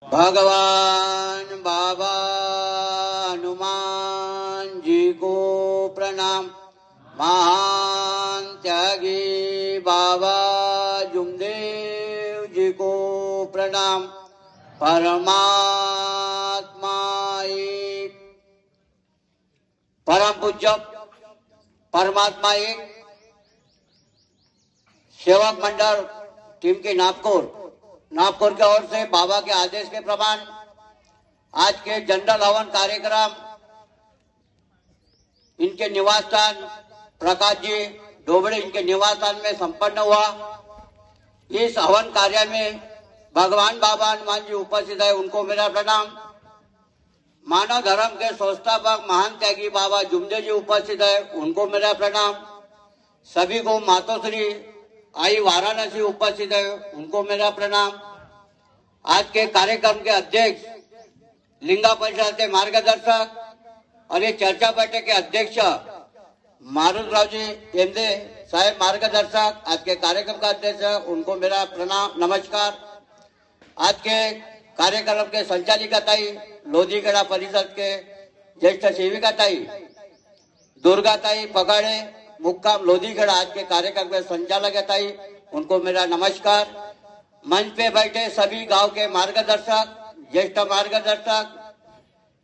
भगवान बाबा हनुमान जी को प्रणाम। महान त्यागी बाबा जुमदेव जी को प्रणाम। परमात्मा एक, परम पूज्य परमात्मा एक सेवक मंडल टीम के नागपुर की ओर से बाबा के आदेश के प्रमाण आज के जनरल हवन कार्यक्रम इनके निवास स्थान प्रकाश जी डोबड़े इनके निवास स्थान में संपन्न हुआ। इस हवन कार्य में भगवान बाबा हनुमान जी उपस्थित है, उनको मेरा प्रणाम। मानव धर्म के संस्थापक महान त्यागी बाबा जुमदेव जी उपस्थित है, उनको मेरा प्रणाम। सभी को मातोश्री आई वाराणसी उपस्थित है, उनको मेरा प्रणाम। आज के कार्यक्रम के अध्यक्ष लिंगा परिषद के मार्गदर्शक और ये चर्चा बैठक के अध्यक्ष मारुतराव जी एमदे साहेब मार्गदर्शक, आज के कार्यक्रम का अध्यक्ष, उनको मेरा प्रणाम नमस्कार। आज के कार्यक्रम के संचालिका ताई लोधीगढ़ा परिषद के ज्येष्ठ सेविका ताई दुर्गा ताई पगाड़े मुक्काम लोधीगढ़, आज के कार्यक्रम के संचालक ताई, उनको मेरा नमस्कार। मंच पे बैठे सभी गांव के मार्गदर्शक, ज्येष्ठ मार्गदर्शक,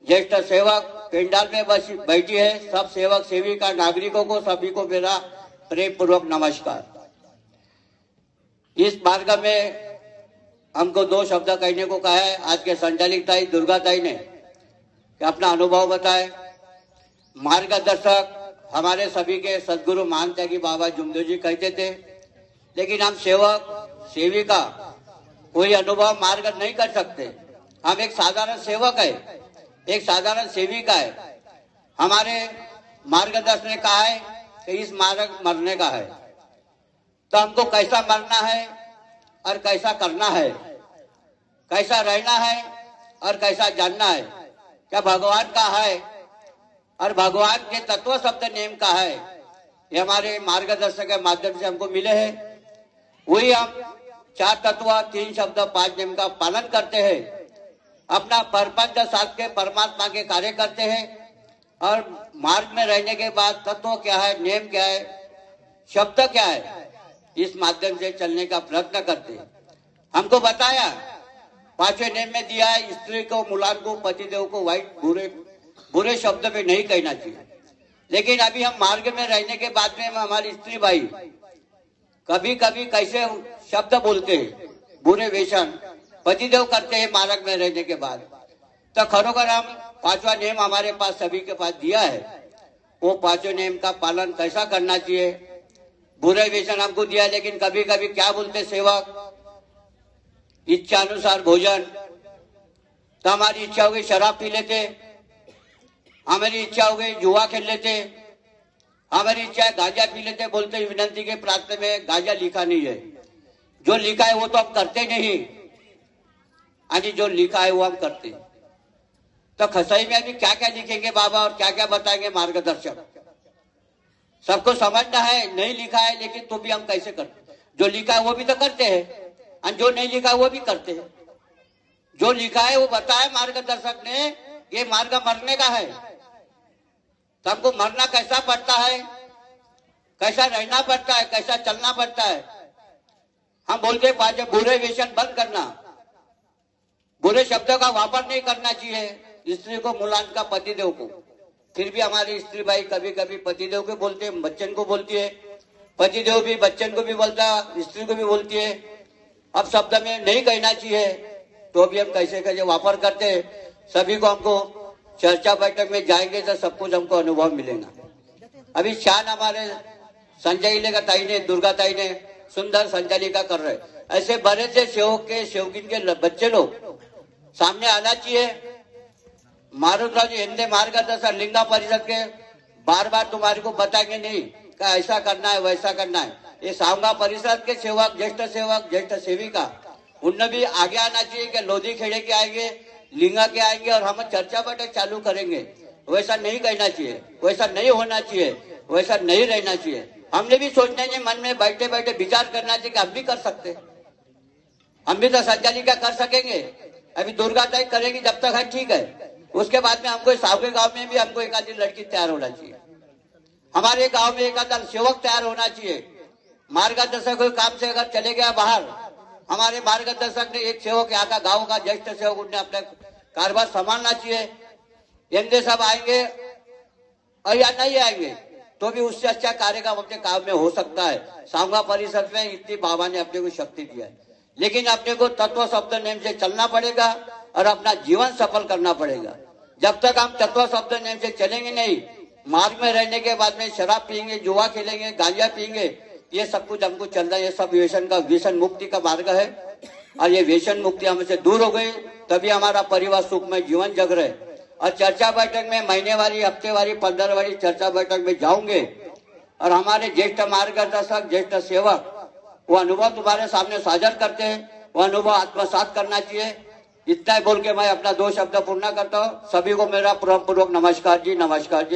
ज्येष्ठ सेवक, पेंडाल में बैठी है सब सेवक सेविका नागरिकों को सभी को मेरा प्रेम पूर्वक नमस्कार। इस मार्ग में हमको दो शब्द कहने को कहा है। आज के संचालिक ताई दुर्गा ताई ने कि अपना अनुभव बताए। मार्गदर्शक हमारे सभी के सदगुरु महान त्यागी बाबा जुमदेव जी कहते थे, लेकिन हम सेवक सेविका कोई अनुभव मार्ग नहीं कर सकते। हम एक साधारण सेवक है, एक साधारण सेविका है। हमारे मार्गदर्शक ने कहा है कि इस मार्ग मरने का है, तो हमको कैसा मरना है और कैसा करना है, कैसा रहना है और कैसा जानना है, क्या भगवान का है और भगवान के तत्व शब्द नेम का है, ये हमारे मार्गदर्शक के माध्यम से हमको मिले हैं। वही हम 4 तत्व 3 शब्द 5 नेम का पालन करते हैं, अपना परपंच साथ के परमात्मा के कार्य करते हैं और मार्ग में रहने के बाद तत्व क्या है, नेम क्या है, शब्द क्या है, इस माध्यम से चलने का प्रयत्न करते हैं। हमको बताया 5वें नेम में दिया है, स्त्री को मुलान को पतिदेव को वाइट बुरे शब्द में नहीं कहना चाहिए। लेकिन अभी हम मार्ग में रहने के बाद में हमारी स्त्री भाई कभी कभी कैसे शब्द बोलते हैं, बुरे वेशन पतिदेव करते हैं मार्ग में रहने के बाद। तो खरोखर हम 5वां नियम हमारे पास सभी के पास दिया है, वो 5वें नियम का पालन कैसा करना चाहिए। बुरे वेशन हमको दिया, लेकिन कभी कभी क्या बोलते सेवक, इच्छा अनुसार भोजन। तो हमारी इच्छा हो गई शराब पी लेते, हमारी इच्छा हो गई जुआ खेल लेते, हमारी इच्छा है गांजा पी लेते। बोलते विनंती के प्रार्थना में गांजा लिखा नहीं है, जो लिखा है वो तो हम करते नहीं, यानी जो लिखा है वो हम करते। तो खसाई में अभी क्या क्या लिखेंगे बाबा और क्या क्या बताएंगे मार्गदर्शक, सबको समझना है। नहीं लिखा है लेकिन तो भी हम कैसे करते, जो लिखा है वो भी तो करते हैं और जो नहीं लिखा है वो भी करते हैं। जो लिखा है वो बताया मार्गदर्शक ने, ये मार्ग मरने का है, तो हमको मरना कैसा पड़ता है, कैसा रहना पड़ता है, कैसा चलना पड़ता है। हम बोलते हैं बुरे वेशन बंद करना, बुरे शब्दों का वापर नहीं करना चाहिए। स्त्री को मुलान का पतिदेव को, फिर भी हमारी स्त्री भाई कभी कभी पतिदेव को बोलते हैं, बच्चन को बोलती है, पतिदेव भी बच्चन को भी बोलता, स्त्री को भी बोलती है। अब शब्द में नहीं कहना चाहिए, तो भी हम कैसे कैसे वापर करते हैं। सभी को हमको चर्चा बैठक में जाएंगे तो सब कुछ हमको अनुभव मिलेगा। अभी शान हमारे संचालिका ताई ने, दुर्गा ताई ने सुंदर संचालिका कर रहे। ऐसे बड़े से सेवक के सेवकिन के बच्चे लोग सामने आना चाहिए। मारुतराव जी हिंदे मार्गदर्शक लिंगा परिषद के बार बार तुम्हारे को बताएंगे नहीं कि ऐसा करना है वैसा करना है। ये सावंगा परिषद के सेवक, ज्येष्ठ सेविका, उनने भी आगे आना चाहिए कि लोधी खेड़े के आएंगे, लिंगा के आएंगे और हम चर्चा बैठक चालू करेंगे। वैसा नहीं कहना चाहिए, वैसा नहीं होना चाहिए, वैसा नहीं रहना चाहिए। हमने भी सोचना चाहिए, मन में बैठे बैठे विचार करना चाहिए कि हम भी कर सकते, हम भी तो संचालिका कर सकेंगे। अभी दुर्गा तय करेगी जब तक है ठीक है, उसके बाद में हमको सावके गांव में भी हमको एक आधी लड़की तैयार होना चाहिए, हमारे गांव में एक आधा सेवक तैयार होना चाहिए। मार्गदर्शक कोई काम से अगर चले गया बाहर, हमारे मार्गदर्शक ने एक सेवक यहाँ का गाँव का ज्येष्ठ सेवक उन्हें अपने कारोबार संभालना चाहिए। एमजे साहब आएंगे और या नहीं आएंगे तो भी उससे अच्छा कार्यक्रम अपने काम में हो सकता है। सांगा परिषद में इतनी बाबा ने अपने को शक्ति दिया है, लेकिन अपने को तत्व शब्द नेम से चलना पड़ेगा और अपना जीवन सफल करना पड़ेगा। जब तक हम तत्व शब्द नेम से चलेंगे नहीं, मार्ग में रहने के बाद में शराब पियेंगे, जुआ खेलेंगे, गांजा पियेंगे, ये सब कुछ हमको चल रहा है। ये सब व्यसन मुक्ति का मार्ग है और ये व्यसन मुक्ति हमसे दूर हो गई, तभी हमारा परिवार सुखमय जीवन जग रहे। और चर्चा बैठक में महीनेवारी, हफ्तेवारी, 15वारी चर्चा बैठक में जाऊंगे और हमारे ज्येष्ठ मार्गदर्शक, ज्येष्ठ सेवक वो अनुभव तुम्हारे सामने साझा करते हैं, वो अनुभव आत्मसात करना चाहिए। इतना ही बोल के मैं अपना 2 शब्द पूर्ण करता हूँ। सभी को मेरा पूर्वक नमस्कार जी, नमस्कार जी।